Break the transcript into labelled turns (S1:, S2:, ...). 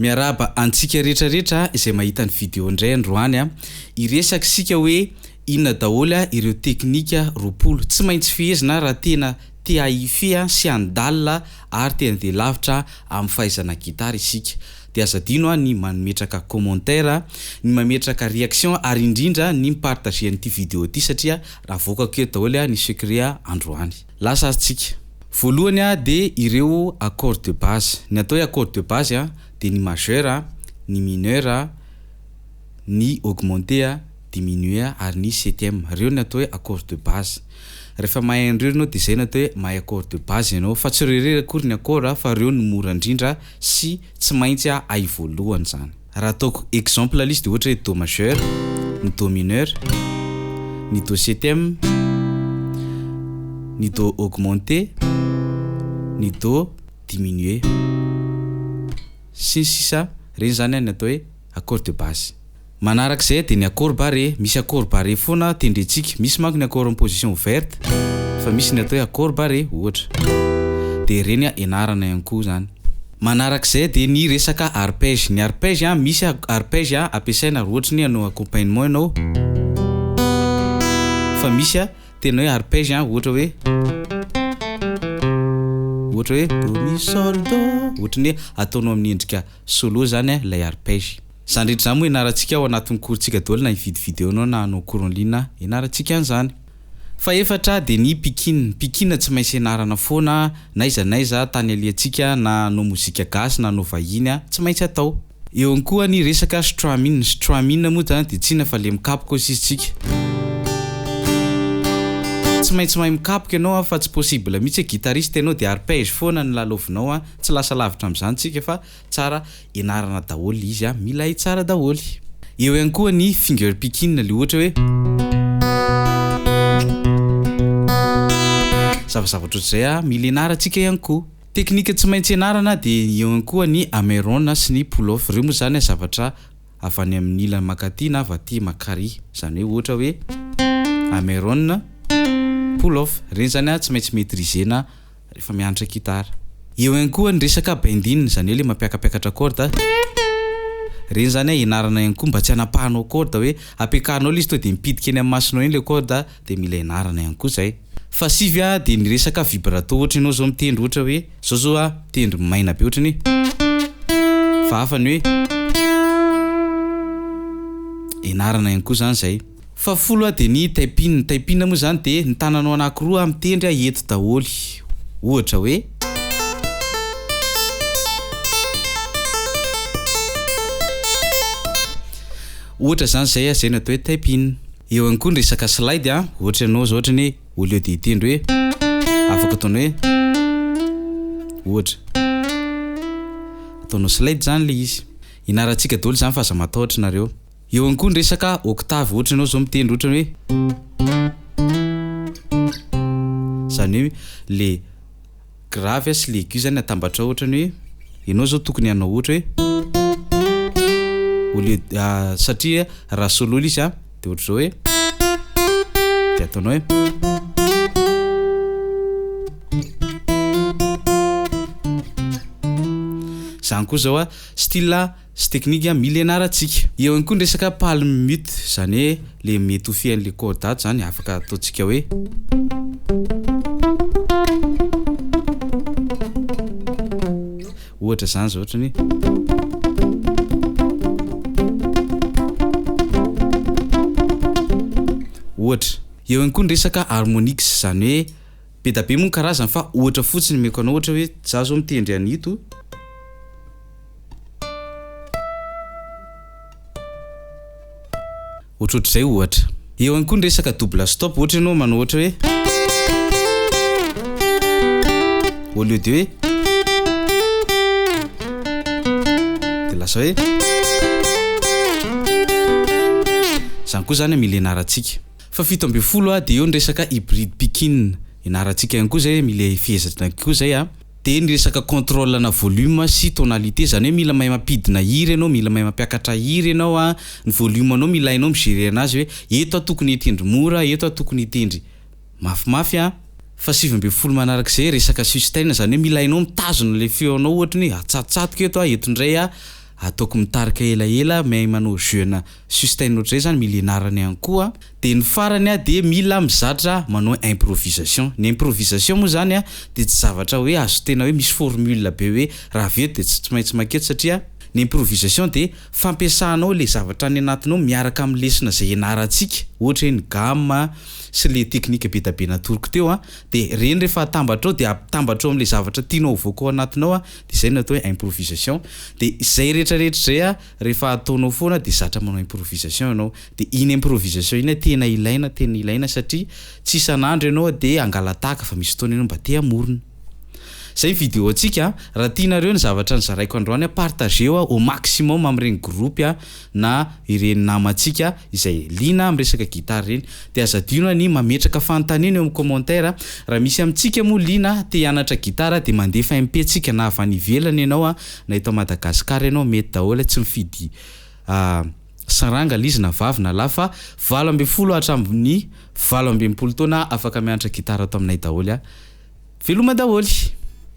S1: Miaraba antsika rehetrarehetra izay mahita ny vidéo ndray androany a. Iresaka sika hoe inona daholo ireo teknika roapolo tsy maintsy fehezina raha tena te hahifeha sy handalina ary tena de lavitra amin'ny fahaizana gitara isika. De azadino ny mametraka commentaire, ny mametraka réaction ary indrindra ny mipartager an'ity vidéo ity satria raha voakako eto daholo ny secret androany. Lasa atsika. Voalohany de ireo accords de base. Ny atao hoe accords de base de ny majeur, ny mineur, ny augmenté, diminué ary ny septième. Reo ny atao hoe accords de base. Rehefa mahay an'ireo anao de zay ny atao hoe mahay accords de base ianao fa tsy rerery akory ny accord fa reo ny mora indrindra sy tsy maintsy ay voalohany zany. Raha ataoko exemple lista de ohatra hoe do majeur, ny do mineur, ny do septième, ny do augmenté, ny do diminué. Sisa reny zany ny atao hoe accord de base. Manarak'izay de ny accord barré, misy accord barré foana tendrentsika, misy manko ny accord en position ouverte, fa misy ny atao hoe accord barré ohatra. De reny ianarana ihany koa zany. Manarak'izay de ny resaka arpège. Ny arpège misy arpège ampiasaina raha ohatra ny anao accompagnement ianao. Fa misy tena hoe arpège ohatra hoe do mi sol do, ohatra ny ataonao amin'ny endrika solo zany lay arpège. Zany rehetra zany moa ianarantsika ao anatin'ny courtsika daholo na hividy vidéo anao na anao cours en ligne ianarantsika an'izany. Fa efatra de ny pikin. Pikin tsy maintsy ianarana foana naiza tany aliantsika na anao mozika gasy na anao vahiny tsy maintsy atao. Eo ihany koa ny resaka strumming. Strumming moa zany de tsy fa le mikapoka isitsika. Tsy maintsy mahay mikapoka ianao fa tsy possible mihitsy guitariste ianao de arpège foana ny lalaovinao tsy lasa lavitra amin'izany tsika fa tsara ianarana daholo izy mila tsara daholo. Eo ihany koa ny finger picking le ohatra hoe zavazavatra ohatr'izay mila ianarantsika ihany koa. Teknika tsy maintsy ianarana de eo ihany koa ny hammer-on sy ny pull off. Reo moa zany zavatra avy any amin'ny ilany makaty na avy aty makary. Zany hoe ohatra hoe hammer-on, pull off, reny zany tsy maintsy maîtrisena rehefa mianatra gitara. Eo ihany koa ny resaka bending, zany hoe le mampiakapiakatra corde. Reny zany ianarana ihany koa mba tsy hanapahanao corde hoe ampiakanao izy to de mipidika eny amin'ny masonao eny le corde de mila ianarana ihany koa zay. Fa sivy de ny resaka vibrato ohatra ianao zao mitendry ohatra hoe zao tendry maina be ohatra ny fa afany hoe ianarana ihany koa zany zay. Fa folo de ny taipin. Taipin moa zany de ny tananao anankiroa mitendry eto daholo. Ohatra hoe ohatra zany zay ny atao hoe taipin. Eo ihany koa ny resaka slide ohatra ianao zao ohatra ny au lieu de itendry hoe afaka ataonao hoe ohatra ataonao slide zany le izy. Inarantsika daholo zany fa aza matahotra nareo. Eo ihany koa ny resaka octave ohatra ianao zao mitendry ohatra hoe zany hoe le grave sy le aigu zany atambatra ohatra ny hoe ianao zao tokony ianao ohatra hoe au lieu satria raha solo izy de ohatra zao hoe de ataonao hoe zany koa zao style sy teknika mila ianarantsika. Eo ihany koa ny resaka palme mute, zany hoe le miétouffer an'le corde zany afaka ataontsika hoe ohatra zany zao ohatra ny ohatra. Eo ihany koa ny resaka harmonix, zany hoe be da be moa karazany fa ohatra fotsiny meko anao ohatra hoe za zao mitendry anito ohatrohatr'izay ohatra. Eo ihany koa ny resaka double stop ohatra ianao manao ohatra hoe au lieu de hoe de lasa hoe zany koa zany mila ianarantsika. Fa 17 de eo ny resaka hybride picking. Ianarantsika ihany koa zay mila fehezatra koa zay de ny resaka contrôle na volume sy tonalité, zany hoe mila mahay mampidina hira ianao, mila mahay mampiakatra hira ianao ny volume anao mila hainao migerer anazy hoe eto tokony hitendry mora, eto tokony hitendry mafimafy Fa 17 manarak'izay resaka sustain, zany hoe mila hainao mitazona le feo anao ohatra ny atsatsatoka eto, eto ndray ataoko mitarika elaela mahay manao jeune sustain ohatray zany mila ianarany ihany koa. De ny farany de mila mizatra manao improvisation. Ny improvisation moa zany de tsy zavatra hoe azo tena hoe misy formule be hoe raha veto de tsy maintsy maketo satria ny improvisation de fampiasanao le zavatra any anatinao miaraka amin'ny lesona zay ianarantsika, ohatra hoe ny gamme sy le teknika be da be natoroko teo de reny rehefa atambatrao de atambatrao am'le zavatra tianao voaka ao anatinao de zay no atao hoe improvisation. De zay rehetrarehetra zay rehefa ataonao foana de zatra manao improvisation ianao. De iny improvisation iny tena ilaina satria tsy isan'andro ianao de angalataka fa misy fotoana ianao mba te hamorona. Zay vidéo antsika raha tianareo ny zavatra nizaraiko androany partageo au maximum am'regny groupe na ireny namantsika izay lina am'resaka gitara reny. De azadino ny mametraka fanontaniana eo amin'ny commentaire raha misy amintsika moa lina te hianatra gitara de mandefa MP tsika na avy any ivelany ianao na eto Madagasikara ianao mety daholo tsy mifidy saranga lizy na vavy na lafa 20 hatramin'ny 20 taona afaka mianatra gitara ato aminay daholo veloma daholo.